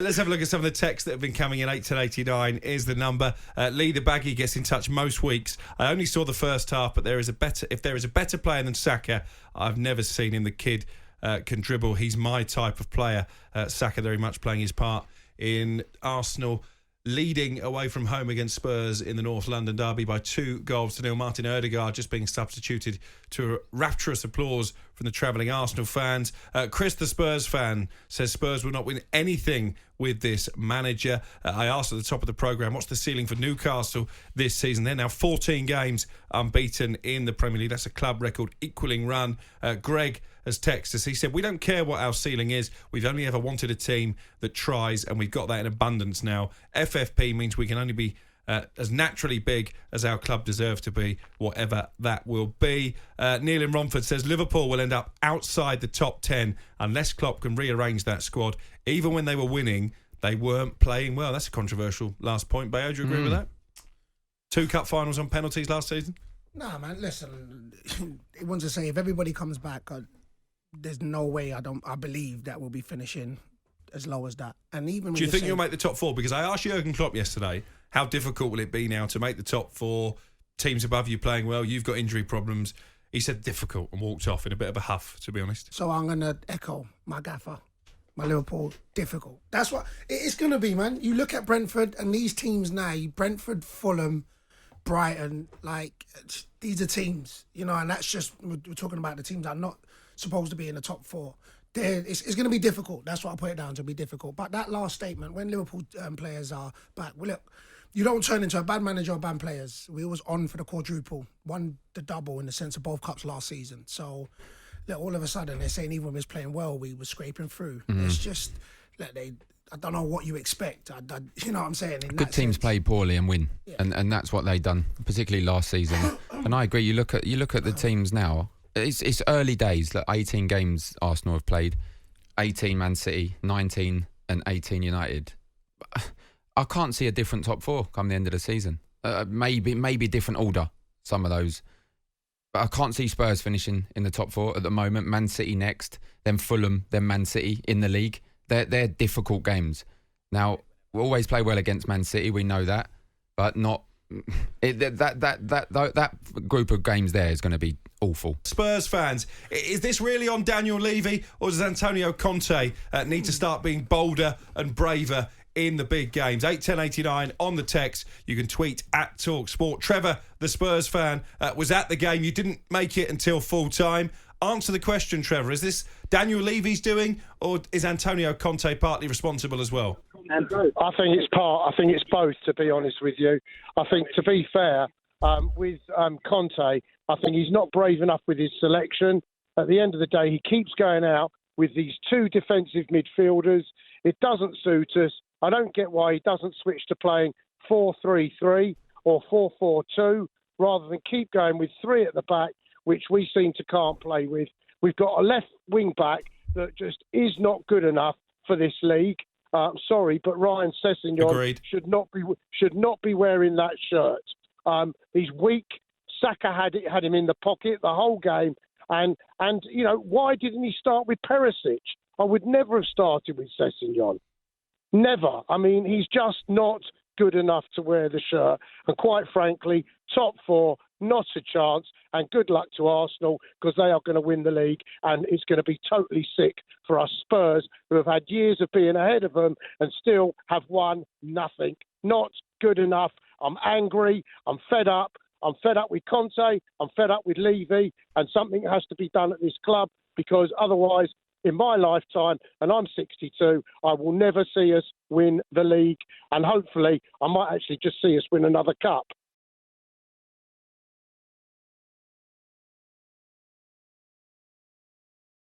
Let's have a look at some of the texts that have been coming in. 81089 is the number. Lee the Baggy gets in touch most weeks. I only saw the first half, but if there is a better player than Saka, I've never seen him. The kid can dribble. He's my type of player. Saka very much playing his part in Arsenal leading away from home against Spurs in the North London derby by 2-0. Martin Rudiger just being substituted to rapturous applause from the travelling Arsenal fans. Chris, the Spurs fan, says Spurs will not win anything with this manager. I asked at the top of the programme, what's the ceiling for Newcastle this season? They're now 14 games unbeaten in the Premier League. That's a club record equalling run. Greg has texted us. He said, we don't care what our ceiling is. We've only ever wanted a team that tries, and we've got that in abundance now. FFP means we can only be as naturally big as our club deserves to be, whatever that will be. Neil in Romford says Liverpool will end up outside the top 10 unless Klopp can rearrange that squad. Even when they were winning, they weren't playing well. That's a controversial last point. Bayo, do you agree with that? 2 cup finals on penalties last season? Nah, man, listen, I want to say if everybody comes back, there's no way I believe that we'll be finishing as low as that. And even do you think you'll make the top 4? Because I asked Jurgen Klopp yesterday, how difficult will it be now to make the top 4? Teams above you playing well, you've got injury problems. He said difficult and walked off in a bit of a huff, to be honest. So I'm going to echo my gaffer, my Liverpool, difficult. That's what it's going to be, man. You look at Brentford and these teams now, Brentford, Fulham, Brighton, like, these are teams, you know, and that's just, we're talking about the teams that are not supposed to be in the top 4. It's going to be difficult. That's what I put it down to, be difficult. But that last statement, when Liverpool players are back, well, look, you don't turn into a bad manager or bad players. We was on for the quadruple, won the double in the sense of both cups last season. So look, all of a sudden they're saying even when we was playing well, we were scraping through. It's just, look, I don't know what you expect. You know what I'm saying? Good teams play poorly and win, yeah. and that's what they done, particularly last season. And I agree. You look at the teams now. It's early days. Like 18 games Arsenal have played, 18 Man City, 19 and 18 United. I can't see a different top 4 come the end of the season. Maybe different order, some of those. But I can't see Spurs finishing in the top 4 at the moment. Man City next, then Fulham, then Man City in the league. They're difficult games. Now, we always play well against Man City, we know that, but not that group of games there is going to be awful. Spurs fans, is this really on Daniel Levy, or does Antonio Conte need to start being bolder and braver in the big games? 81089 on the text. You can tweet at talkSPORT. Trevor, the Spurs fan, was at the game. You didn't make it until full time. Answer the question, Trevor. Is this Daniel Levy's doing, or is Antonio Conte partly responsible as well? I think it's both, to be honest with you. I think, to be fair, with Conte, I think he's not brave enough with his selection. At the end of the day, he keeps going out with these 2 defensive midfielders. It doesn't suit us. I don't get why he doesn't switch to playing 4-3-3 or 4-4-2 rather than keep going with 3 at the back, which we seem to can't play with. We've got a left wing back that just is not good enough for this league. Sorry, but Ryan Sessegnon should not be wearing that shirt. He's weak. Saka had him in the pocket the whole game, and you know, why didn't he start with Perisic? I would never have started with Sessegnon. Never. I mean, he's just not good enough to wear the shirt. And quite frankly, top 4, not a chance. And good luck to Arsenal, because they are going to win the league, and it's going to be totally sick for us Spurs, who have had years of being ahead of them and still have won nothing. Not good enough. I'm angry. I'm fed up. I'm fed up with Conte. I'm fed up with Levy, and something has to be done at this club, because otherwise, in my lifetime, and I'm 62, I will never see us win the league, and hopefully I might actually just see us win another cup.